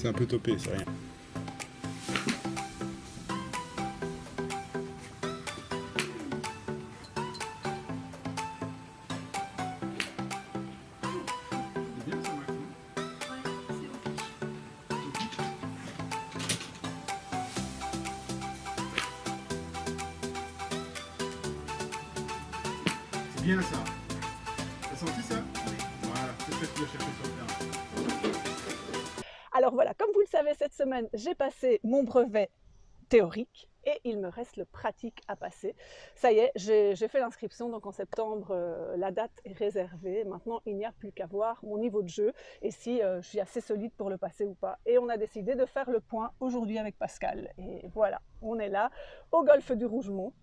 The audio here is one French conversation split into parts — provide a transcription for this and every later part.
C'est un peu topé, c'est rien. Bien ça. T'as senti ça? Oui. Voilà, c'est ce que tu dois chercher sur le terrain. Alors voilà, comme vous le savez, cette semaine, j'ai passé mon brevet théorique et il me reste le pratique à passer. Ça y est, j'ai fait l'inscription, donc en septembre, la date est réservée. Maintenant, il n'y a plus qu'à voir mon niveau de jeu et si je suis assez solide pour le passer ou pas. Et on a décidé de faire le point aujourd'hui avec Pascal. Et voilà, on est là, au golfe du Rougemont.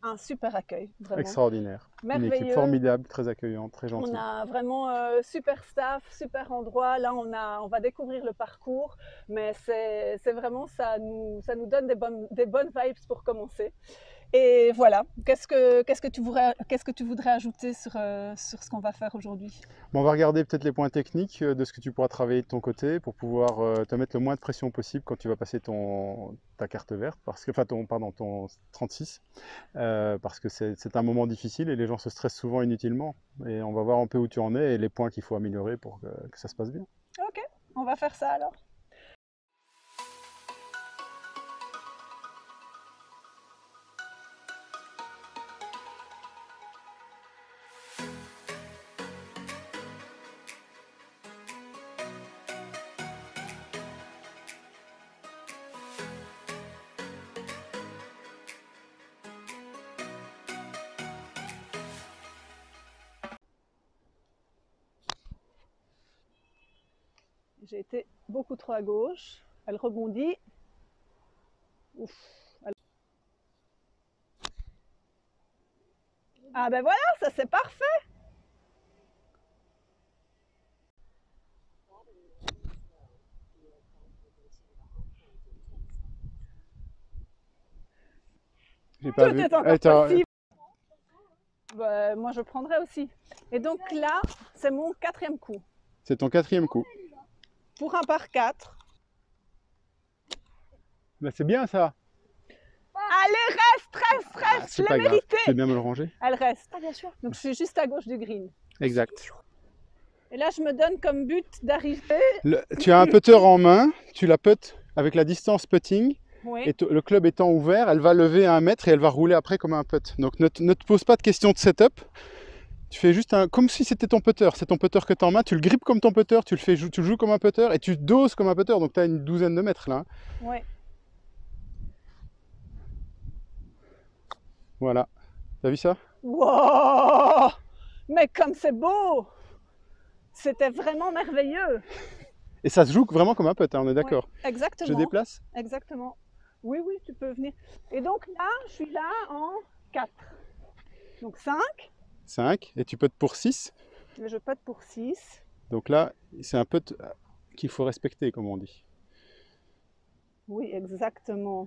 Un super accueil, vraiment. Extraordinaire. Merveilleux. Une équipe formidable, très accueillante, très gentille. On a vraiment super staff, super endroit. Là, on va découvrir le parcours, mais c'est vraiment, ça nous donne des bonnes vibes pour commencer. Et voilà, qu'est-ce que tu voudrais ajouter sur ce qu'on va faire aujourd'hui? Bon, on va regarder peut-être les points techniques de ce que tu pourras travailler de ton côté pour pouvoir te mettre le moins de pression possible quand tu vas passer ta carte verte, enfin ton 36, parce que c'est un moment difficile et les gens se stressent souvent inutilement. Et on va voir un peu où tu en es et les points qu'il faut améliorer pour que ça se passe bien. Ok, on va faire ça alors. J'ai été beaucoup trop à gauche. Elle rebondit. Ouf. Ah ben voilà, ça c'est parfait. J'ai pas Tout vu. est encore possible. Bah, moi je prendrais aussi. Et donc là, c'est mon 4e coup. C'est ton 4e coup. Pour un par 4. Bah, c'est bien ça. Allez, reste, C'est je pas l'ai grave. mérité. Tu veux bien me le ranger? Elle reste. Ah bien sûr. Donc je suis juste à gauche du green. Exact. Et là, je me donne comme but d'arriver. Tu as un putter en main, tu la puttes avec la distance putting. Oui. Et le club étant ouvert, elle va lever à 1 mètre et elle va rouler après comme un putt. Donc ne te pose pas de questions de setup. Tu fais juste comme si c'était ton putter. C'est ton putter que tu as en main. Tu le grippes comme ton putter, tu le joues comme un putter et tu doses comme un putter. Donc tu as une douzaine de mètres là. Oui. Voilà. T'as vu ça? Wow! Mais comme c'est beau! C'était vraiment merveilleux. Et ça se joue vraiment comme un putt, hein, on est d'accord? Oui, exactement. Je déplace? Exactement. Oui, oui, tu peux venir. Et donc là, je suis là en 4. Donc 5. 5. Et tu puttes pour 6. Et je putt pour 6. Donc là, c'est un putt qu'il faut respecter, comme on dit. Oui, exactement.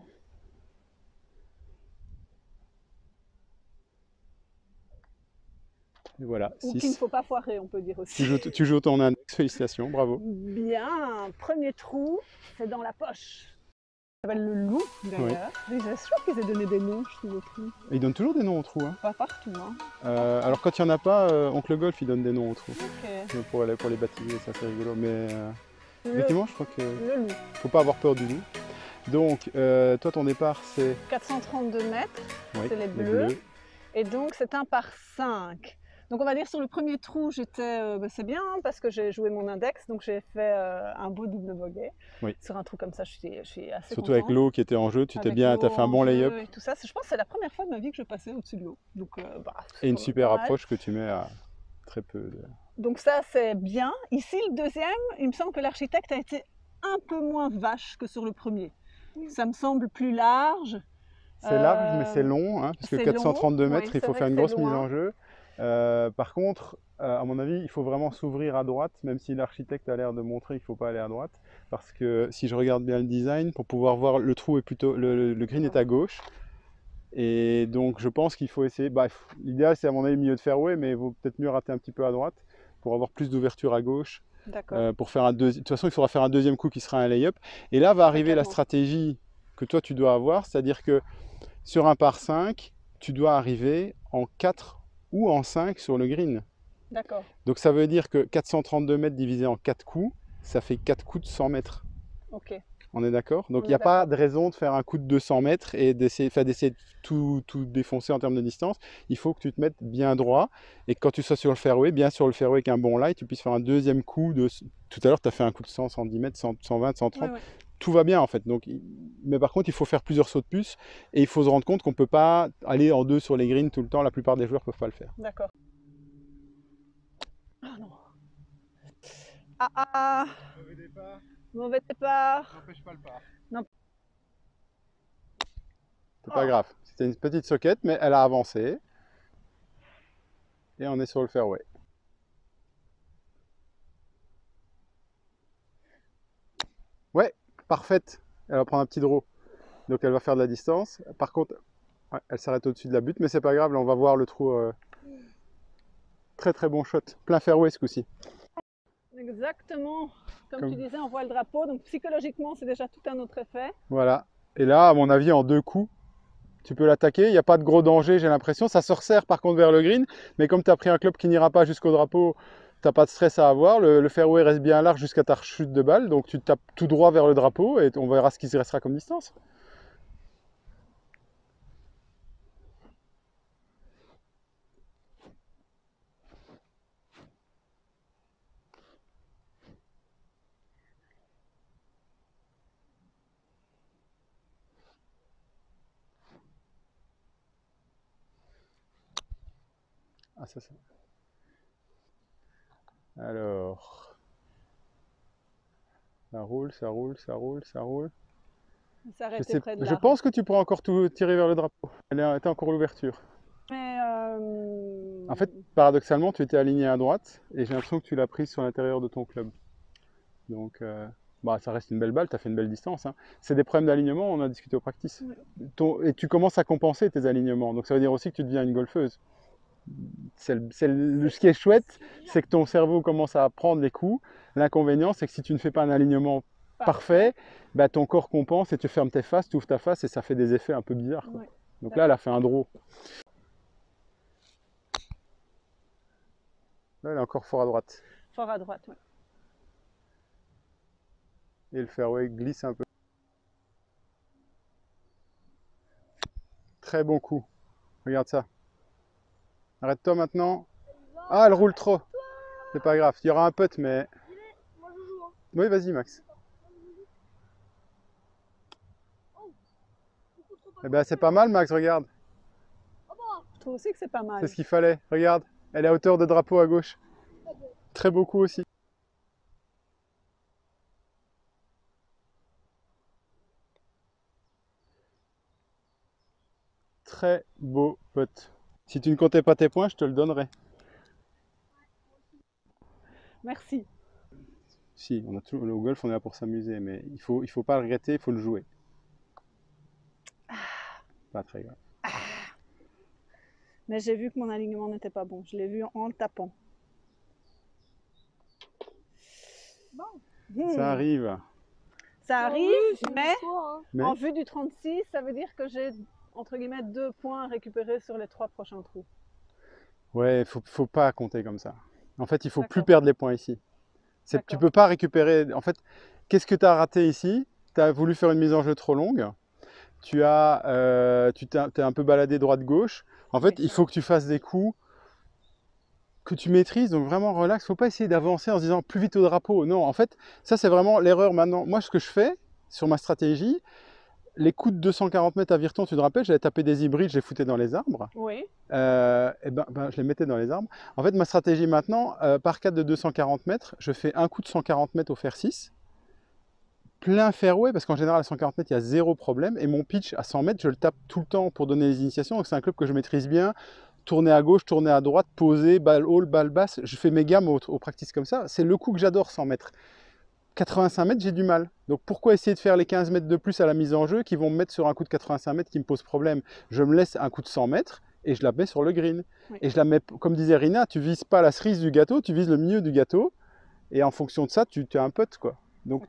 Et voilà, Ou 6. qu'il ne faut pas foirer, on peut dire aussi. Tu joues ton index, félicitations, bravo. Bien, premier trou, c'est dans la poche. Ça s'appelle le loup, d'ailleurs. Oui. C'est sûr qu'ils aient donné des noms, je trouve, aux trous. Et ils donnent toujours des noms aux trous. Hein. Pas partout, hein. Alors quand il n'y en a pas, Oncle Golf, il donne des noms aux trous. Okay. Pour les baptiser, ça c'est rigolo. Mais effectivement, je crois que le loup. Faut pas avoir peur du loup. Donc, toi, ton départ, c'est 432 mètres, oui, c'est les bleus. Et donc, c'est un par 5. Donc, on va dire sur le premier trou, j'étais, c'est bien hein, parce que j'ai joué mon index, donc j'ai fait un beau double bogey. Oui. Sur un trou comme ça, je suis assez surtout contente. avec l'eau qui était en jeu, tu t'es bien, t'as fait un bon lay-up. Et tout ça, je pense que c'est la première fois de ma vie que je passais au-dessus de l'eau. Donc, et une super approche que tu mets à très peu de... Donc ça, c'est bien. Ici, le deuxième, il me semble que l'architecte a été un peu moins vache que sur le premier. Ça me semble plus large. C'est large, mais c'est long, hein, parce que 432 mètres, il faut faire une grosse mise en jeu. Par contre, à mon avis, il faut vraiment s'ouvrir à droite, même si l'architecte a l'air de montrer qu'il ne faut pas aller à droite. Parce que si je regarde bien le design, pour pouvoir voir, le trou est plutôt, le green est à gauche. Et donc je pense qu'il faut essayer, l'idéal c'est à mon avis le milieu de fairway, mais il vaut peut-être mieux rater un petit peu à droite pour avoir plus d'ouverture à gauche pour faire un deuxième. De toute façon, il faudra faire un deuxième coup qui sera un lay-up. Et là va arriver la stratégie que toi tu dois avoir, c'est-à-dire que sur un par 5, tu dois arriver en 4 ou en 5 sur le green. D'accord. Donc ça veut dire que 432 mètres divisé en 4 coups, ça fait 4 coups de 100 mètres. Ok. On est d'accord? Donc il n'y a pas de raison de faire un coup de 200 mètres et d'essayer de tout défoncer en termes de distance. Il faut que tu te mettes bien droit et que quand tu sois sur le fairway, bien sur le fairway avec un bon lie, tu puisses faire un deuxième coup de... Tout à l'heure, tu as fait un coup de 100, 110 mètres, 100, 120, 130. Ouais. Tout va bien en fait. Donc, mais par contre, il faut faire plusieurs sauts de puce et il faut se rendre compte qu'on ne peut pas aller en deux sur les greens tout le temps. La plupart des joueurs ne peuvent pas le faire. D'accord. Ah non. Ah. Mauvais départ. Mauvais départ. N'empêche pas le par. Non. C'est pas grave. C'était une petite soquette, mais elle a avancé. Et on est sur le fairway. Ouais, parfaite. Elle va prendre un petit draw. Donc elle va faire de la distance. Par contre, ouais, elle s'arrête au-dessus de la butte, mais c'est pas grave. Là, on va voir le trou. Très très bon shot. Plein fairway ce coup-ci. Exactement. Comme tu disais, on voit le drapeau. Donc psychologiquement, c'est déjà tout un autre effet. Voilà. Et là, à mon avis, en 2 coups, tu peux l'attaquer. Il n'y a pas de gros danger, j'ai l'impression. Ça se resserre par contre vers le green. Mais comme tu as pris un club qui n'ira pas jusqu'au drapeau, tu n'as pas de stress à avoir. Le fairway reste bien large jusqu'à ta chute de balle. Donc tu tapes tout droit vers le drapeau et on verra ce qui restera comme distance. Ah, ça. Alors, ça roule, ça roule, ça roule, ça roule. Je pense que tu pourras encore tout tirer vers le drapeau. Elle était encore à l'ouverture. Mais En fait, paradoxalement, tu étais aligné à droite et j'ai l'impression que tu l'as prise sur l'intérieur de ton club. Donc, bah, ça reste une belle balle, tu as fait une belle distance. Hein. C'est des problèmes d'alignement, on a discuté au practice. Oui. Et tu commences à compenser tes alignements. Donc ça veut dire aussi que tu deviens une golfeuse. Ce qui est chouette, c'est que ton cerveau commence à prendre les coups. L'inconvénient, c'est que si tu ne fais pas un alignement parfait, bah, ton corps compense et tu fermes tes faces, tu ouvres ta face et ça fait des effets un peu bizarres. Quoi. Oui. Donc là, elle a fait un draw. Là, elle est encore fort à droite. Fort à droite, oui. Et le fairway glisse un peu. Très bon coup. Regarde ça. Arrête-toi maintenant. Ah, elle roule trop. C'est pas grave. Il y aura un putt, mais... Oui, vas-y, Max. Eh ben, c'est pas mal, Max, regarde. Je trouve aussi que c'est pas mal. C'est ce qu'il fallait. Regarde, elle est à hauteur de drapeau à gauche. Très beau coup aussi. Très beau putt. Si tu ne comptais pas tes points, je te le donnerai. Merci. Si, au golf, on est là pour s'amuser, mais il faut pas le regretter, il faut le jouer. Pas très grave. Mais j'ai vu que mon alignement n'était pas bon. Je l'ai vu en le tapant. Bon. Ça arrive. Ça arrive, mais en vue du 36, ça veut dire que j'ai, entre guillemets, 2 points à récupérer sur les 3 prochains trous. Ouais, faut pas compter comme ça. En fait, il faut plus perdre les points ici. Tu peux pas récupérer... En fait, qu'est-ce que tu as raté ici? Tu as voulu faire une mise en jeu trop longue. Tu t'es un peu baladé droite-gauche. En fait, il faut que tu fasses des coups que tu maîtrises, donc vraiment relax. Il ne faut pas essayer d'avancer en se disant plus vite au drapeau. Non, en fait, ça c'est vraiment l'erreur maintenant. Moi, ce que je fais sur ma stratégie, les coups de 240 mètres à Virton, tu te rappelles, j'allais taper des hybrides, je les foutais dans les arbres. Oui. Et je les mettais dans les arbres. En fait, ma stratégie maintenant, par 4 de 240 mètres, je fais un coup de 140 mètres au fer 6. Plein fairway, parce qu'en général à 140 mètres, il y a zéro problème. Et mon pitch à 100 mètres, je le tape tout le temps pour donner les initiations. Donc c'est un club que je maîtrise bien. Tourner à gauche, tourner à droite, poser, balle haut, balle basse. Je fais mes gammes au practice comme ça. C'est le coup que j'adore, 100 mètres. 85 mètres, j'ai du mal. Donc pourquoi essayer de faire les 15 mètres de plus à la mise en jeu qui vont me mettre sur un coup de 85 mètres qui me pose problème? Je me laisse un coup de 100 mètres et je la mets sur le green. Oui. Et je la mets, comme disait Rina, tu vises pas la cerise du gâteau, tu vises le milieu du gâteau. Et en fonction de ça, tu es un putt, quoi. Donc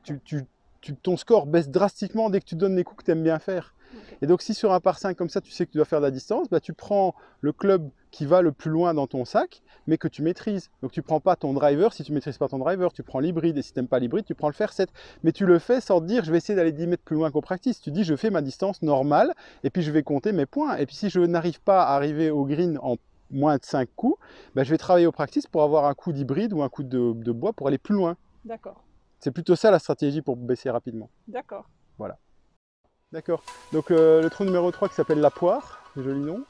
ton score baisse drastiquement dès que tu donnes les coups que tu aimes bien faire. Okay. Et donc si sur un par 5 comme ça, tu sais que tu dois faire de la distance, bah, tu prends le club qui va le plus loin dans ton sac, mais que tu maîtrises. Donc tu ne prends pas ton driver si tu ne maîtrises pas ton driver, tu prends l'hybride, et si tu n'aimes pas l'hybride, tu prends le fer 7. Mais tu le fais sans te dire, je vais essayer d'aller 10 mètres plus loin qu'au practice. Tu dis, je fais ma distance normale, et puis je vais compter mes points. Et puis si je n'arrive pas à arriver au green en moins de 5 coups, bah, je vais travailler au practice pour avoir un coup d'hybride ou un coup de bois pour aller plus loin. D'accord. C'est plutôt ça la stratégie pour baisser rapidement. D'accord. Voilà. D'accord. Donc le trou numéro 3 qui s'appelle la poire, joli nom.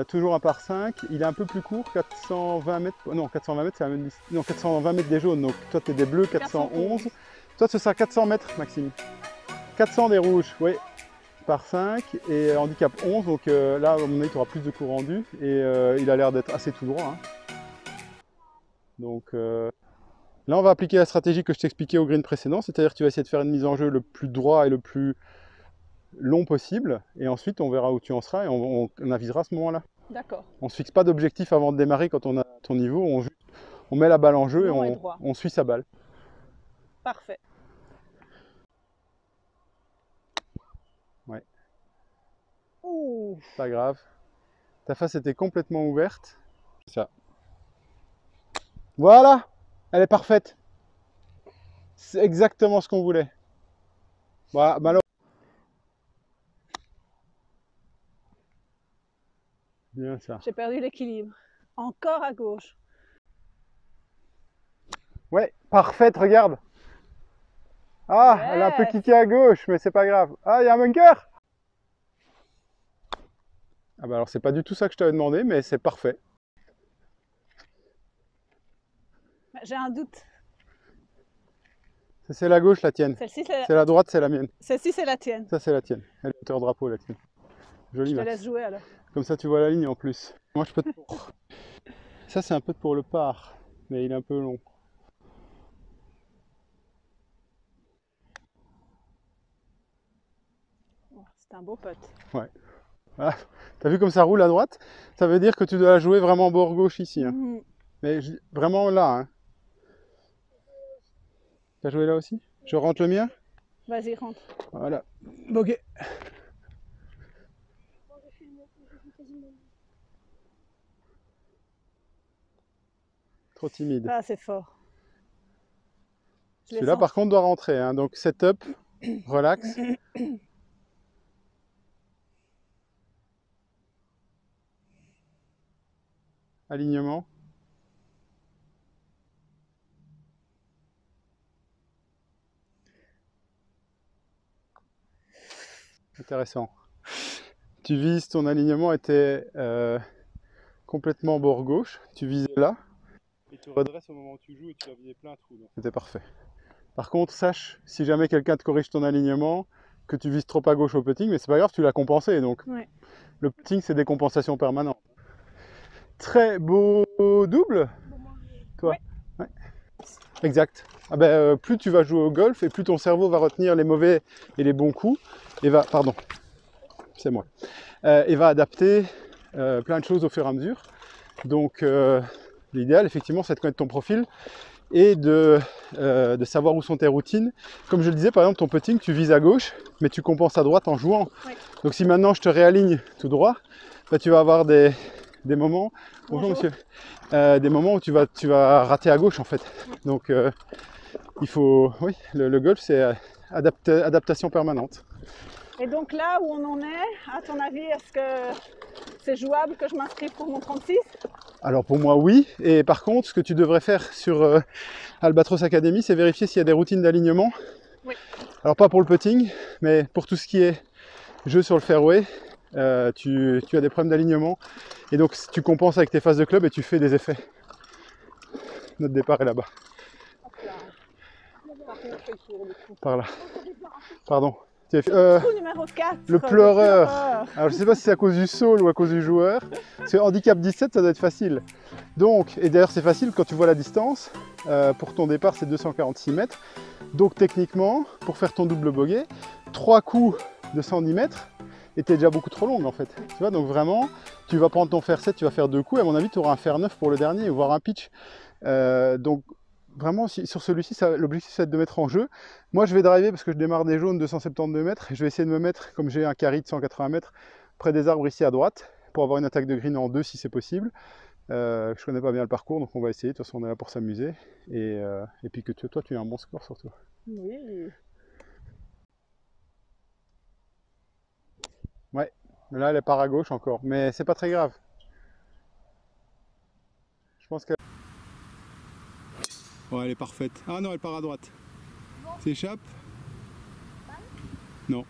Toujours un par 5. Il est un peu plus court, 420 mètres. Non, 420 mètres, c'est la même distance. Non, 420 mètres des jaunes. Donc toi, tu es des bleus, 411. Toi, ce sera 400 mètres, Maxime. 400 des rouges, oui. Par 5 et handicap 11. Donc là, à mon avis, tu auras plus de coups rendus. Et il a l'air d'être assez tout droit. Hein. Donc. Là, on va appliquer la stratégie que je t'expliquais au green précédent, c'est-à-dire que tu vas essayer de faire une mise en jeu le plus droit et le plus long possible, et ensuite on verra où tu en seras et on avisera à ce moment-là. D'accord. On ne se fixe pas d'objectif avant de démarrer quand on a ton niveau, on met la balle en jeu et on suit sa balle. Parfait. Ouais. Ouh. Pas grave. Ta face était complètement ouverte. Ça. Voilà! Elle est parfaite. C'est exactement ce qu'on voulait. Voilà, malheureusement. Bien ça. J'ai perdu l'équilibre. Encore à gauche. Ouais, parfaite, regarde. Ah, yeah. Elle a un peu kické à gauche, mais c'est pas grave. Ah, il y a un bunker. Ah bah alors c'est pas du tout ça que je t'avais demandé, mais c'est parfait. J'ai un doute. C'est la gauche, la tienne. Celle-ci, c'est la droite, c'est la mienne. Celle-ci, c'est la tienne. Ça, c'est la tienne. Elle est hauteur drapeau, la tienne. Joli. Je te laisse jouer alors. Comme ça, tu vois la ligne en plus. Moi, je peux te... Ça, c'est un peu pour le par, mais il est un peu long. C'est un beau putt. Ouais. Voilà. T'as vu comme ça roule à droite? Ça veut dire que tu dois la jouer vraiment bord gauche ici. Hein. Mais vraiment là. Hein. T'as joué là aussi? Je rentre le mien? Vas-y, rentre. Voilà. Ok. Trop timide. Ah, c'est fort. Celui-là, par contre, doit rentrer. Hein. Donc, setup, relax. Alignement. Intéressant. Tu vises, ton alignement était complètement bord gauche. Tu visais là. Et tu redresses au moment où tu joues et tu vas viser plein trou. C'était parfait. Par contre, sache, si jamais quelqu'un te corrige ton alignement, que tu vises trop à gauche au putting, mais c'est pas grave, tu l'as compensé. Donc, ouais. Le putting, c'est des compensations permanentes. Très beau double, toi. Ouais. Ouais. Exact. Ah ben, plus tu vas jouer au golf et plus ton cerveau va retenir les mauvais et les bons coups et va, pardon, c'est moi, et va adapter plein de choses au fur et à mesure. Donc, l'idéal, effectivement, c'est de connaître ton profil et de savoir où sont tes routines. Comme je le disais, par exemple, ton putting, tu vises à gauche, mais tu compenses à droite en jouant. Oui. Donc, si maintenant je te réaligne tout droit, bah, tu vas avoir des moments, bonjour monsieur, des moments où tu vas rater à gauche en fait. Donc il faut, oui, le golf c'est adaptation permanente. Et donc là où on en est, à ton avis, est-ce que c'est jouable que je m'inscrive pour mon 36? Alors pour moi oui, et par contre ce que tu devrais faire sur Albatros Academy, c'est vérifier s'il y a des routines d'alignement. Oui. Alors pas pour le putting, mais pour tout ce qui est jeu sur le fairway. Tu as des problèmes d'alignement et donc tu compenses avec tes phases de club et tu fais des effets. Notre départ est là-bas. Par là. Pardon. Numéro 4, le pleureur. Alors je sais pas si c'est à cause du sol ou à cause du joueur. Parce que handicap 17 ça doit être facile. Donc, et d'ailleurs c'est facile quand tu vois la distance. Pour ton départ c'est 246 mètres. Donc techniquement, pour faire ton double bogey, 3 coups de 110 mètres était déjà beaucoup trop longue en fait. Tu vois, donc vraiment, tu vas prendre ton fer 7, tu vas faire 2 coups, et à mon avis, tu auras un fer 9 pour le dernier, voire un pitch. Donc vraiment, sur celui-ci, l'objectif c'est de mettre en jeu. Moi, je vais driver parce que je démarre des jaunes 272 mètres. Et je vais essayer de me mettre, comme j'ai un carry de 180 mètres, près des arbres ici à droite, pour avoir une attaque de green en 2 si c'est possible. Je connais pas bien le parcours, donc on va essayer. De toute façon, on est là pour s'amuser. Et puis que toi, tu as un bon score surtout. Oui. Ouais, là, elle part à gauche encore, mais c'est pas très grave. Je pense qu'elle... Oh, elle est parfaite. Ah non, elle part à droite. Bon. S'échappe? Non.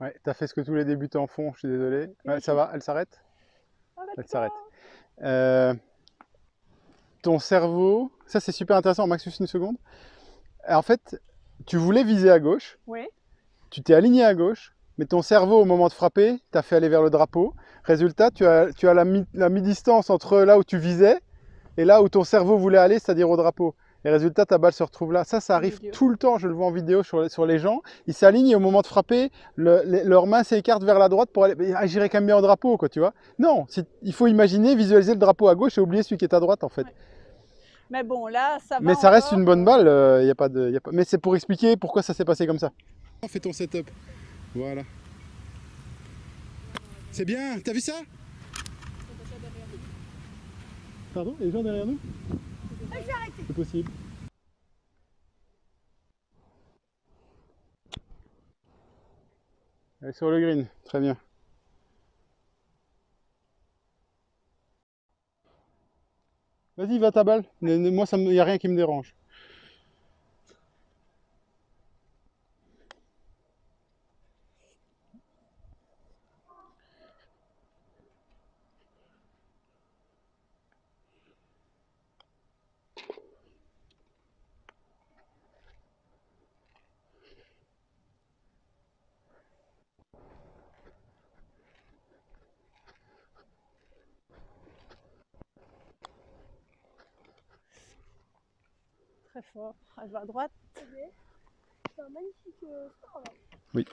Ouais, t'as fait ce que tous les débutants font, je suis désolé. Ouais, ça va, elle s'arrête? Elle s'arrête. Ton cerveau, ça c'est super intéressant, Max, juste une seconde. En fait, tu voulais viser à gauche. Oui. Tu t'es aligné à gauche, mais ton cerveau, au moment de frapper, t'a fait aller vers le drapeau. Résultat, tu as la mi-distance entre là où tu visais et là où ton cerveau voulait aller, c'est-à-dire au drapeau. Et résultat, ta balle se retrouve là. Ça arrive tout le temps, je le vois en vidéo sur les gens. Ils s'alignent et au moment de frapper, leurs mains s'écartent vers la droite pour aller. Ah, j'irai quand même bien au drapeau, quoi, tu vois. Non, il faut imaginer, visualiser le drapeau à gauche et oublier celui qui est à droite, en fait. Ouais. Mais bon, là, ça va. Mais ça reste une bonne balle, y a pas de. Mais c'est pour expliquer pourquoi ça s'est passé comme ça. Fais ton setup. Voilà. C'est bien, t'as vu ça? Pardon, il y a des gens derrière nous? C'est possible. Elle est sur le green, très bien. Vas-y, va ta balle. Moi, il n'y a rien qui me dérange. Très fort. Elle va à droite. C'est un magnifique score là. Oui.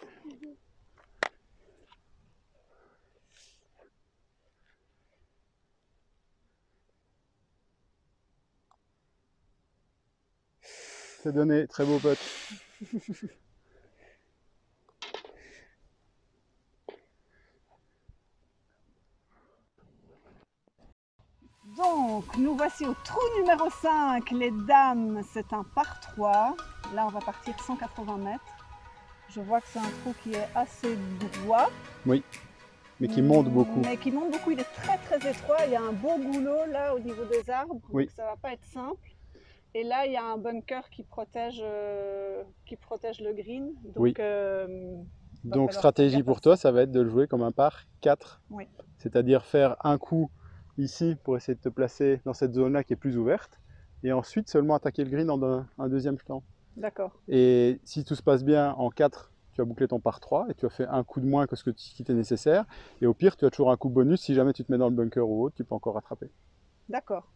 C'est donné, très beau pote. Donc, nous voici au trou numéro 5. Les dames, c'est un par 3. Là, on va partir 180 mètres. Je vois que c'est un trou qui est assez droit. Oui, mais qui monte beaucoup. Mais qui monte beaucoup, il est très très étroit. Il y a un beau goulot là au niveau des arbres, oui. Donc ça va pas être simple. Et là, il y a un bunker qui protège le green. Donc, oui. Donc stratégie pour toi, ça va être de le jouer comme un par 4. Oui. C'est-à-dire faire un coup ici pour essayer de te placer dans cette zone-là qui est plus ouverte. Et ensuite seulement attaquer le green en un deuxième temps. D'accord. Et si tout se passe bien, en 4, tu as bouclé ton par 3 et tu as fait un coup de moins que ce qui t'est nécessaire. Et au pire, tu as toujours un coup bonus. Si jamais tu te mets dans le bunker ou autre, tu peux encore rattraper. D'accord.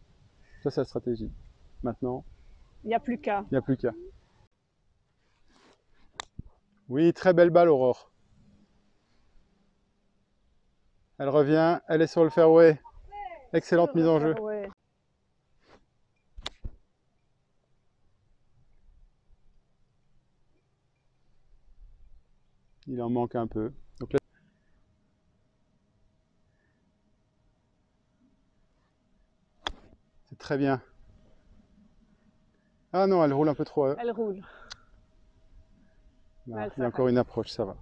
Ça, c'est la stratégie. Maintenant, il n'y a plus qu'à. Il n'y a plus qu'à. Oui, très belle balle, Aurore. Elle revient, elle est sur le fairway. Excellente mise en jeu. Il en manque un peu. Donc là... C'est très bien. Ah non, elle roule un peu trop. Elle roule. Là, il y a encore une approche, ça va.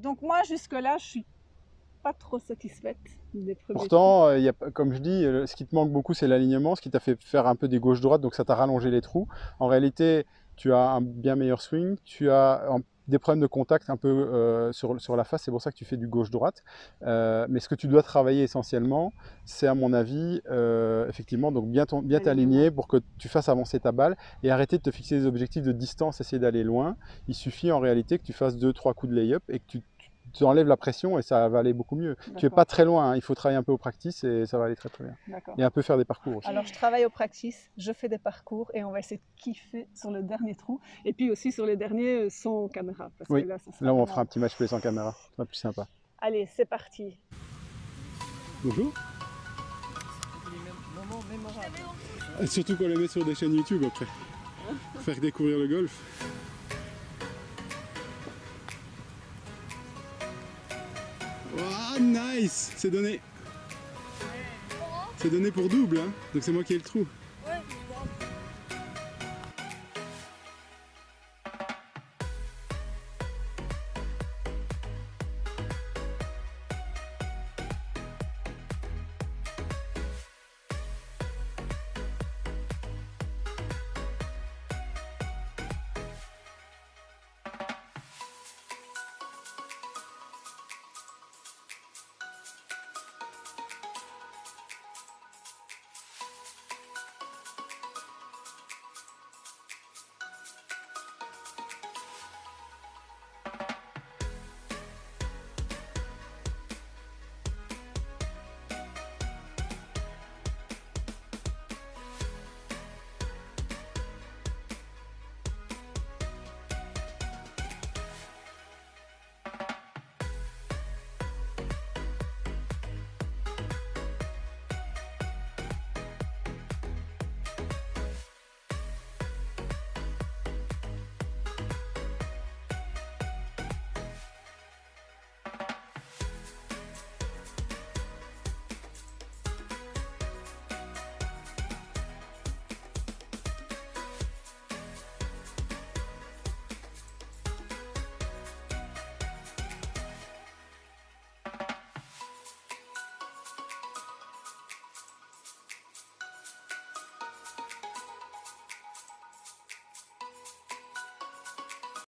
Donc moi, jusque-là, je suis pas trop satisfaite des premiers Pourtant, comme je dis, ce qui te manque beaucoup, c'est l'alignement, ce qui t'a fait faire un peu des gauches-droites, donc ça t'a rallongé les trous. En réalité, tu as un bien meilleur swing, tu as des problèmes de contact un peu sur la face, c'est pour ça que tu fais du gauche-droite. Mais ce que tu dois travailler essentiellement, c'est à mon avis, effectivement, donc bien t'aligner pour que tu fasses avancer ta balle et arrêter de te fixer des objectifs de distance, essayer d'aller loin. Il suffit en réalité que tu fasses 2-3 coups de lay-up et que tu enlèves la pression et ça va aller beaucoup mieux. Tu n'es pas très loin, hein. Il faut travailler un peu au practice et ça va aller très très bien. Et un peu faire des parcours aussi. Alors je travaille au practice, je fais des parcours et on va essayer de kiffer sur le dernier trou et puis aussi sur les derniers sans caméra. Parce oui, que là, là on fera un petit match play sans caméra, ça sera plus sympa. Allez, c'est parti. Bonjour. Surtout qu'on les met sur des chaînes YouTube après. Faire découvrir le golf. Oh, nice! C'est donné. C'est donné pour double, hein? Donc c'est moi qui ai le trou.